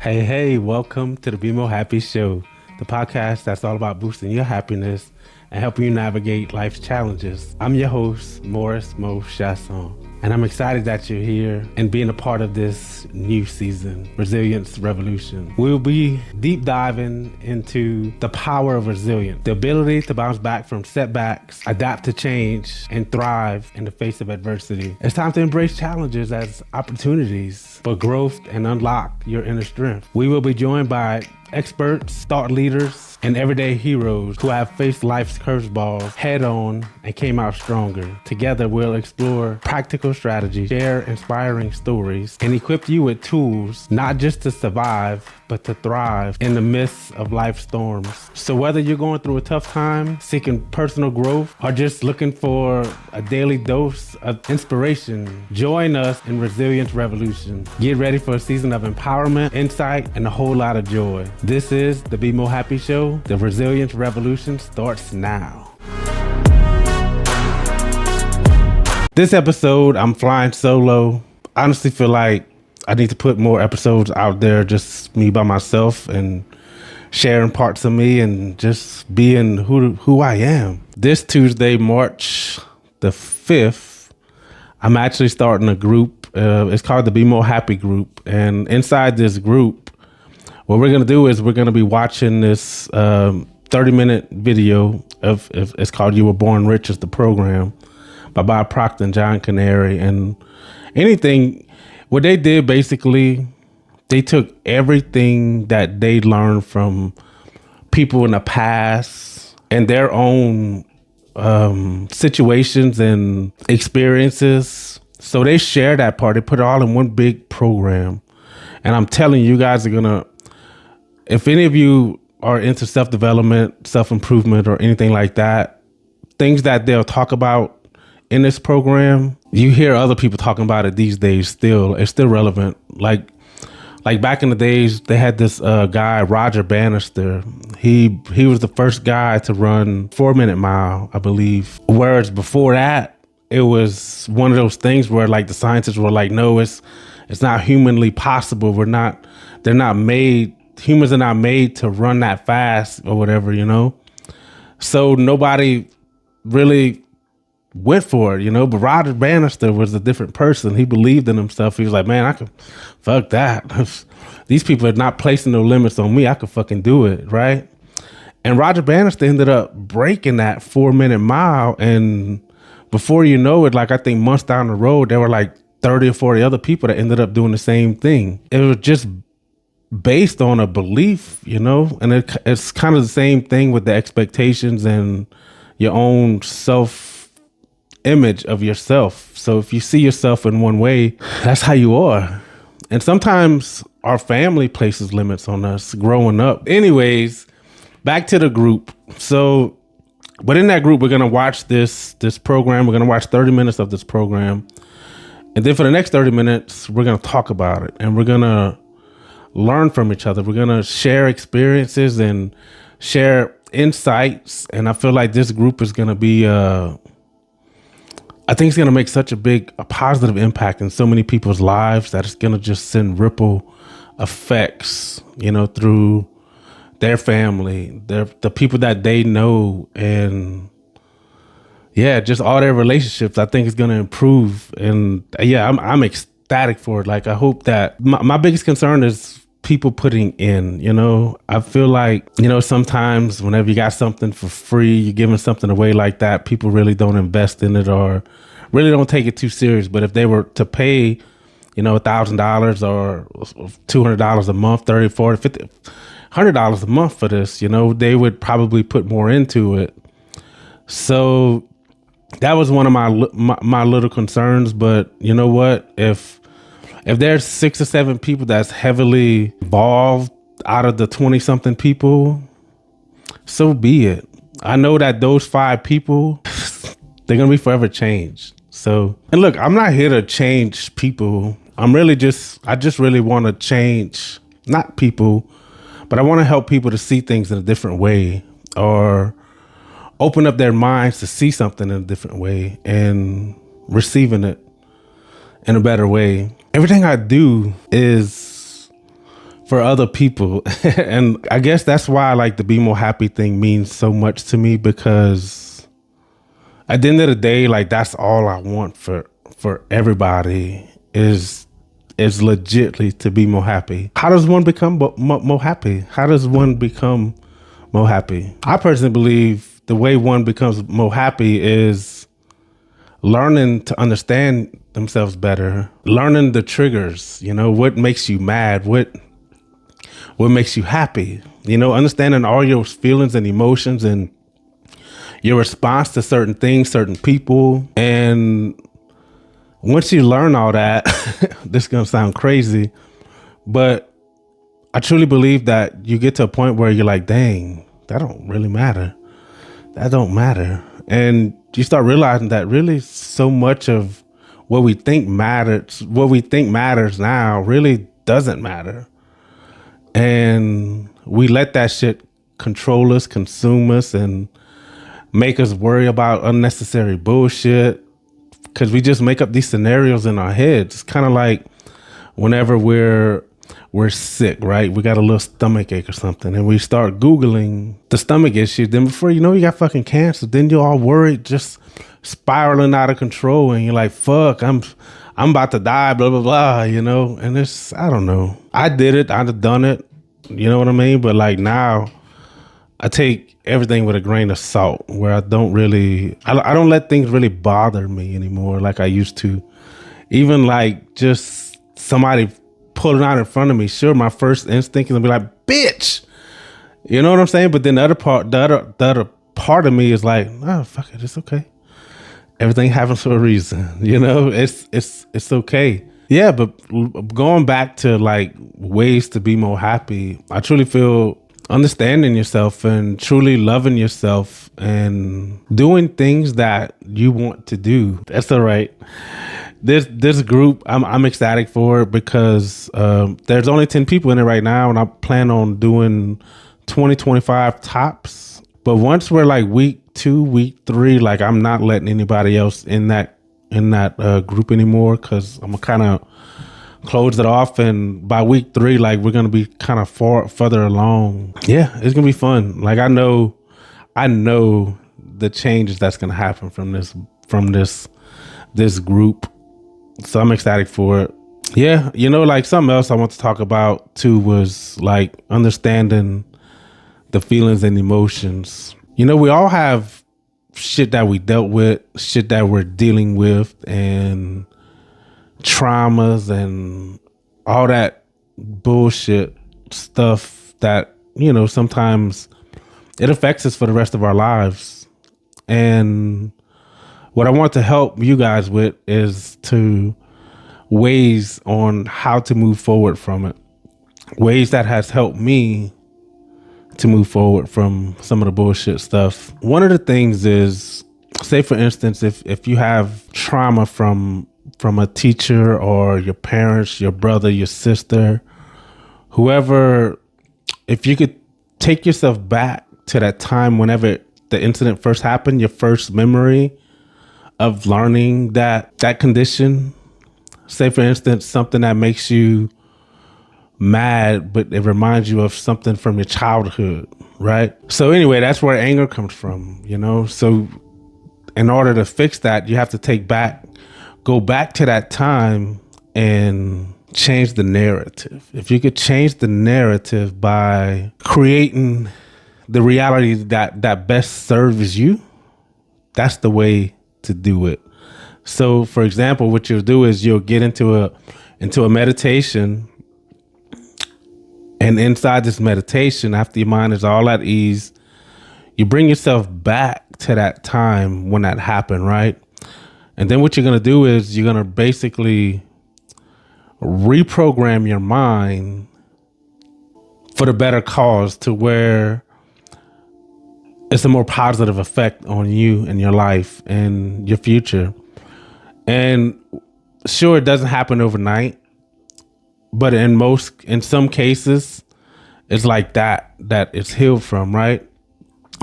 Hey, welcome to the BeMoHappy Show, the podcast that's all about boosting your happiness and helping you navigate life's challenges. I'm your host, Morris Mo Chasson, and I'm excited that you're here and being a part of this new season, Resilience Revolution. We'll be deep diving into the power of resilience, the ability to bounce back from setbacks, adapt to change, and thrive in the face of adversity. It's time to embrace challenges as opportunities for growth and unlock your inner strength. We will be joined by experts, thought leaders, and everyday heroes who have faced life's curveballs head on and came out stronger. Together, we'll explore practical strategies, share inspiring stories, and equip you with tools not just to survive, but to thrive in the midst of life's storms. So whether you're going through a tough time, seeking personal growth, or just looking for a daily dose of inspiration, join us in Resilience Revolution. Get ready for a season of empowerment, insight, and a whole lot of joy. This is the BeMoHappy Show. The Resilience Revolution starts now. This episode, I'm flying solo. I honestly feel like I need to put more episodes out there, just me by myself and sharing parts of me and just being who I am. This Tuesday, March the 5th, I'm actually starting a group. It's called the BeMoHappy group. And inside this group, what we're going to do is we're going to be watching this 30-minute video of it's called You Were Born Rich is the program by Bob Proctor and John Canary. And what they did basically, they took everything that they learned from people in the past and their own situations and experiences. So they share that part. They put it all in one big program. And I'm telling you, you guys are going to, if any of you are into self-development, self-improvement, or anything like that, things that they'll talk about in this program, you hear other people talking about it these days still. It's still relevant. Like back in the days, they had this guy, Roger Bannister. He was the first guy to run 4-minute mile, I believe. Whereas before that, it was one of those things where like the scientists were like, no, it's not humanly possible. Humans are not made to run that fast or whatever, you know? So nobody really went for it, you know? But Roger Bannister was a different person. He believed in himself. He was like, man, I can fuck that. These people are not placing no limits on me. I could fucking do it, right? And Roger Bannister ended up breaking that 4-minute mile. And before you know it, like I think months down the road, there were like 30 or 40 other people that ended up doing the same thing. It was just based on a belief, you know, and it's kind of the same thing with the expectations and your own self-image of yourself. So if you see yourself in one way, that's how you are. And sometimes our family places limits on us growing up. Anyways, back to the group. So, but in that group, we're going to watch this program. We're going to watch 30 minutes of this program. And then for the next 30 minutes, we're going to talk about it. And we're going to learn from each other. We're going to share experiences and share insights. And I feel like this group is going to be, I think it's going to make such a positive impact in so many people's lives that it's going to just send ripple effects, you know, through their family, the people that they know, and yeah, just all their relationships. I think it's going to improve. And yeah, I'm ecstatic for it. Like, I hope that my biggest concern is people putting in, you know. I feel like, you know, sometimes whenever you got something for free, you're giving something away like that, people really don't invest in it or really don't take it too serious. But if they were to pay, you know, $1,000 or $200 a month, $30, $40, $50, $100 a month for this, you know, they would probably put more into it. So that was one of my little concerns. But you know what? If there's 6 or 7 people that's heavily involved out of the 20-something people, so be it. I know that those 5 people, they're going to be forever changed. So, and look, I'm not here to change people. I just really want to change, not people, but I want to help people to see things in a different way, or open up their minds to see something in a different way and receiving it in a better way. Everything I do is for other people. And I guess that's why like the Be More Happy thing means so much to me, because at the end of the day, like that's all I want for everybody is legitly to be more happy. How does one become more happy? How does one become more happy? I personally believe the way one becomes more happy is learning to understand themselves better, learning the triggers, you know, what makes you mad, what makes you happy, you know, understanding all your feelings and emotions and your response to certain things, certain people. And once you learn all that, this is going to sound crazy, but I truly believe that you get to a point where you're like, dang, that don't really matter. That don't matter. And you start realizing that really so much of what we think matters now really doesn't matter. And we let that shit control us, consume us, and make us worry about unnecessary bullshit, because we just make up these scenarios in our heads. It's kind of like whenever we're sick, right? We got a little stomach ache or something, and we start Googling the stomach issue. Then before you know, you got fucking cancer. Then you're all worried, just spiraling out of control, and you're like, fuck, I'm about to die, blah, blah, blah, you know? And it's, I don't know. I did it. I've done it. You know what I mean? But like now, I take everything with a grain of salt, where I don't let things really bother me anymore like I used to. Even like just somebody pulling out in front of me, sure, my first instinct is to be like, bitch, you know what I'm saying? But then the other part of me is like, oh, fuck it, it's okay. Everything happens for a reason, you know? It's okay. Yeah, but going back to like ways to be more happy, I truly feel understanding yourself and truly loving yourself and doing things that you want to do. That's all right. This group, I'm ecstatic for it, because there's only 10 people in it right now, and I plan on doing 20-25 tops. But once we're like week 2, week 3, like I'm not letting anybody else in that group anymore, because I'm kind of close it off. And by week 3, like we're gonna be kind of further along. Yeah, it's gonna be fun. Like I know the changes that's gonna happen from this group. So I'm ecstatic for it. Yeah, you know, like something else I want to talk about too was like understanding the feelings and emotions. You know, we all have shit that we dealt with, shit that we're dealing with, and traumas and all that bullshit stuff that, you know, sometimes it affects us for the rest of our lives. And what I want to help you guys with is ways on how to move forward from it. Ways that has helped me to move forward from some of the bullshit stuff. One of the things is, say for instance, if you have trauma from a teacher or your parents, your brother, your sister, whoever, if you could take yourself back to that time whenever the incident first happened, your first memory of learning that condition, say for instance, something that makes you mad, but it reminds you of something from your childhood, right? So anyway, that's where anger comes from, you know? So in order to fix that, you have to go back to that time and change the narrative. If you could change the narrative by creating the reality that best serves you, that's the way to do it. So for example, what you'll do is you'll get into a meditation, and inside this meditation, after your mind is all at ease, you bring yourself back to that time when that happened, right? And then what you're going to do is you're going to basically reprogram your mind for the better cause, to where it's a more positive effect on you and your life and your future. And sure, it doesn't happen overnight, but in some cases, it's like that it's healed from, right?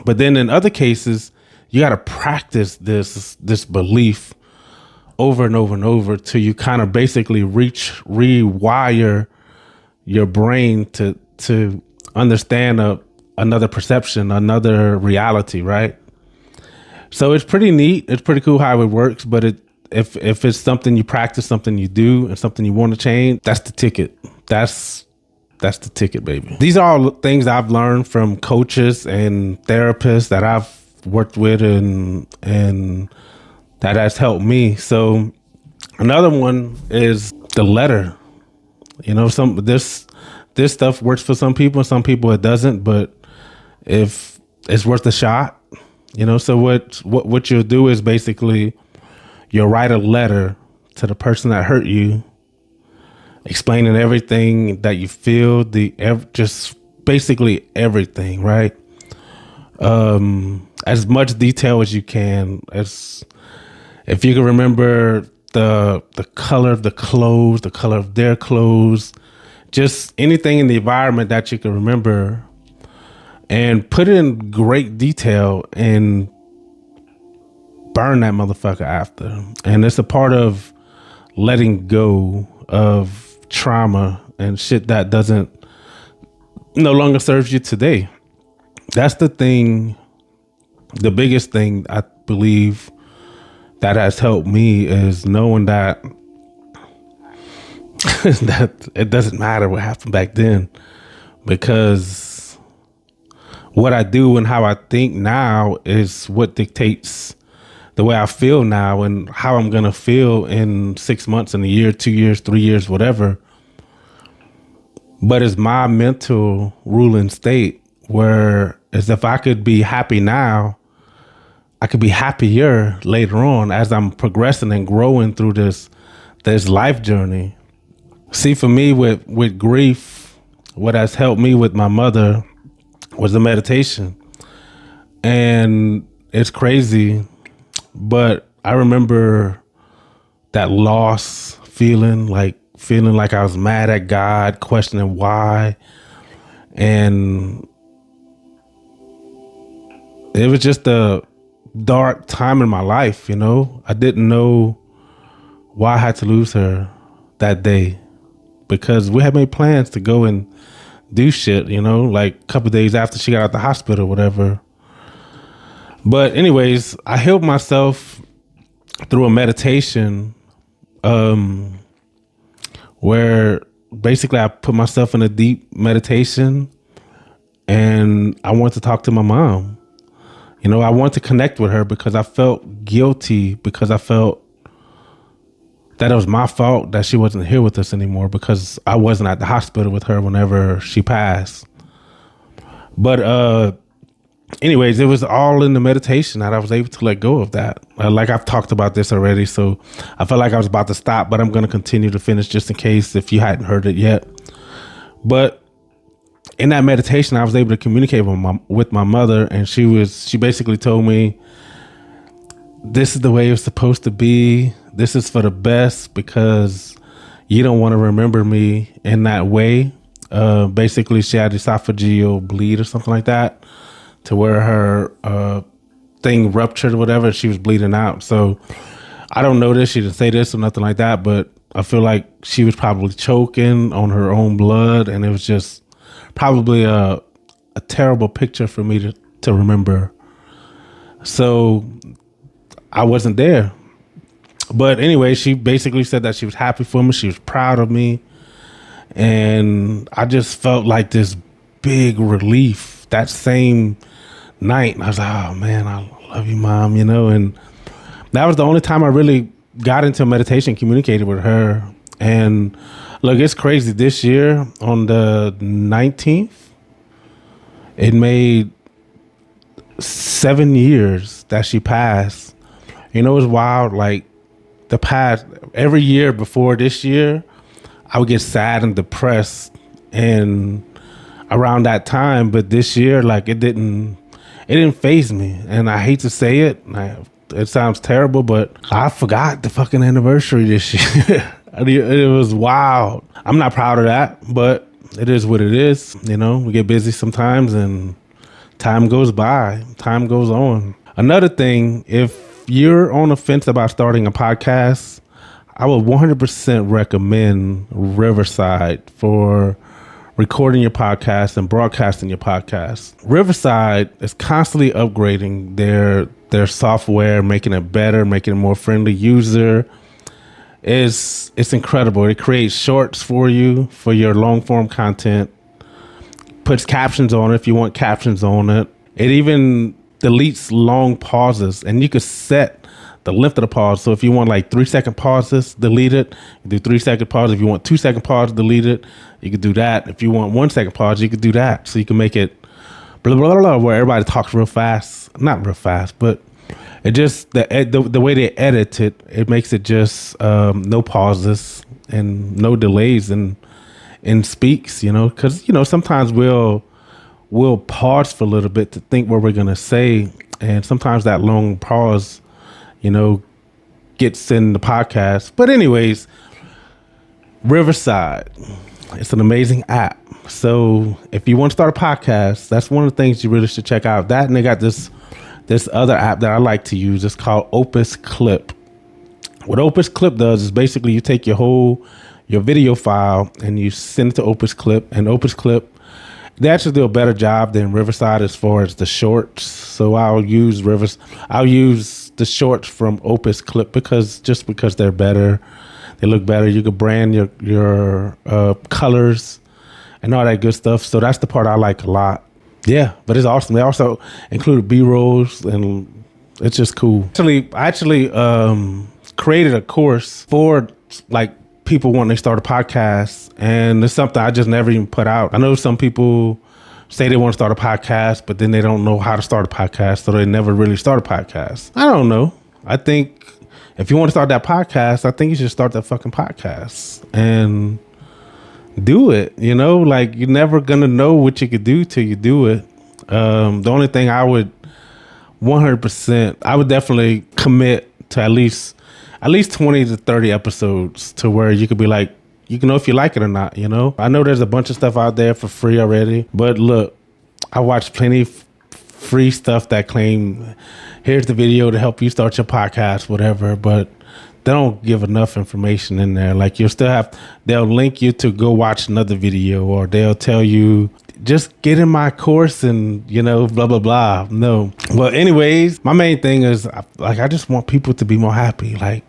But then in other cases, you got to practice this belief over and over and over till you kind of basically rewire your brain to understand another perception, another reality, right? So it's pretty neat. It's pretty cool how it works. But if it's something you practice, something you do, and something you want to change, that's the ticket. That's the ticket, baby. These are all things I've learned from coaches and therapists that I've worked with, and that has helped me. So another one is the letter. You know, this stuff works for some people, some people it doesn't. But if it's worth a shot, you know. So what you'll do is basically you'll write a letter to the person that hurt you, explaining everything that you feel, just basically everything, right? As much detail as you can. As if you can remember the color of the clothes, the color of their clothes, just anything in the environment that you can remember, and put it in great detail and burn that motherfucker after. And it's a part of letting go of trauma and shit that no longer serves you today. That's the thing. The biggest thing I believe that has helped me is knowing that that it doesn't matter what happened back then, because what I do and how I think now is what dictates the way I feel now and how I'm going to feel in 6 months, in a year, 2 years, 3 years, whatever. But it's my mental ruling state, where as if I could be happy now, I could be happier later on as I'm progressing and growing through this life journey. See, for me with grief, what has helped me with my mother was the meditation. And it's crazy, but I remember that loss feeling like I was mad at God, questioning why. And it was just a dark time in my life, you know. I didn't know why I had to lose her that day, because we had made plans to go and do shit, you know, like a couple of days after she got out the hospital or whatever. But anyways, I healed myself through a meditation, where basically I put myself in a deep meditation, and I wanted to talk to my mom. You know, I wanted to connect with her because I felt guilty, because I felt that it was my fault that she wasn't here with us anymore, because I wasn't at the hospital with her whenever she passed. But anyways, it was all in the meditation that I was able to let go of that. Like I've talked about this already, so I felt like I was about to stop, but I'm going to continue to finish just in case if you hadn't heard it yet. But in that meditation, I was able to communicate with my mother, and she basically told me, this is the way it's supposed to be. This is for the best, because you don't want to remember me in that way. Basically, she had esophageal bleed or something like that, to where her thing ruptured or whatever. She was bleeding out. So I don't know this. She didn't say this or nothing like that, but I feel like she was probably choking on her own blood, and it was just probably a terrible picture for me to remember. So I wasn't there. But anyway, she basically said that she was happy for me. She was proud of me. And I just felt like this big relief that same night. I was like, oh man, I love you, Mom, you know. And that was the only time I really got into meditation, communicated with her. And look, it's crazy. This year on the 19th, it made 7 years that she passed. You know, it's wild. Like the past, every year before this year, I would get sad and depressed and around that time. But this year, like it didn't faze me. And I hate to say it. It sounds terrible, but I forgot the fucking anniversary this year. It was wild. I'm not proud of that, but it is what it is. You know, we get busy sometimes and time goes by, time goes on. Another thing, if you're on the fence about starting a podcast, I would 100% recommend Riverside for recording your podcast and broadcasting your podcast. Riverside is constantly upgrading their software, making it better, making it more friendly user. It's incredible. It creates shorts for you for your long form content, puts captions on it if you want captions on it. It even deletes long pauses, and you could set the length of the pause. So if you want like 3-second pauses, delete it. You do 3-second pause. If you want 2-second pause, delete it. You could do that. If you want 1-second pause, you could do that. So you can make it blah, blah, blah, blah, where everybody talks real fast. Not real fast, but it just, the way they edit it, it makes it just no pauses and no delays in speaks, you know, because, you know, sometimes we'll pause for a little bit to think what we're going to say. And sometimes that long pause, you know, gets in the podcast. But anyways, Riverside, it's an amazing app. So if you want to start a podcast, that's one of the things you really should check out. That, and they got this other app that I like to use. It's called Opus Clip. What Opus Clip does is basically you take your video file and you send it to Opus Clip, and Opus Clip, they actually do a better job than Riverside as far as the shorts. So I'll use the shorts from Opus Clip because they're better. They look better. You can brand your colors and all that good stuff. So that's the part I like a lot. Yeah, but it's awesome. They also include B-rolls, and it's just cool. I actually created a course for like people when they start a podcast, and it's something I just never even put out. I know some people say they want to start a podcast, but then they don't know how to start a podcast, so they never really start a podcast. I don't know. I think if you want to start that podcast, I think you should start that fucking podcast and do it. You know, like, you're never gonna know what you could do till you do it. The only thing I would 100%, I would definitely commit to at least 20 to 30 episodes to where you could be like, you can know if you like it or not, you know? I know there's a bunch of stuff out there for free already, but look, I watched plenty of free stuff that claim, here's the video to help you start your podcast, whatever, but they don't give enough information in there. Like, they'll link you to go watch another video, or they'll tell you, just get in my course and, you know, blah, blah, blah. No. Well, anyways, my main thing is, like, I just want people to be more happy. Like,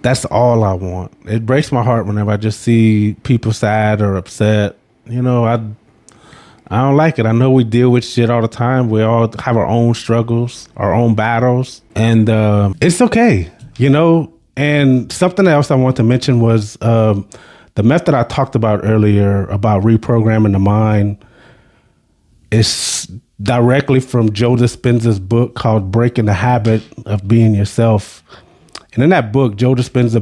that's all I want. It breaks my heart whenever I just see people sad or upset. You know, I don't like it. I know we deal with shit all the time. We all have our own struggles, our own battles, and it's okay, you know? And something else I want to mention was the method I talked about earlier about reprogramming the mind is directly from Joe Dispenza's book called Breaking the Habit of Being Yourself. And in that book, Joe Dispenza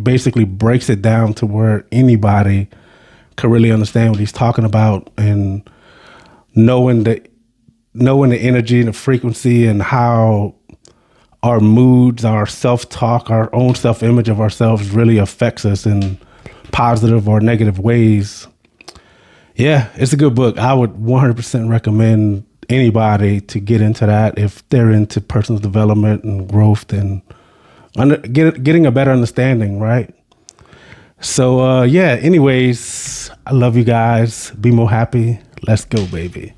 basically breaks it down to where anybody could really understand what he's talking about, and knowing the energy and the frequency and how our moods, our self-talk, our own self-image of ourselves really affects us in positive or negative ways. Yeah, it's a good book. I would 100% recommend anybody to get into that if they're into personal development and growth and getting a better understanding, right? So, yeah, anyways, I love you guys. Be more happy. Let's go, baby.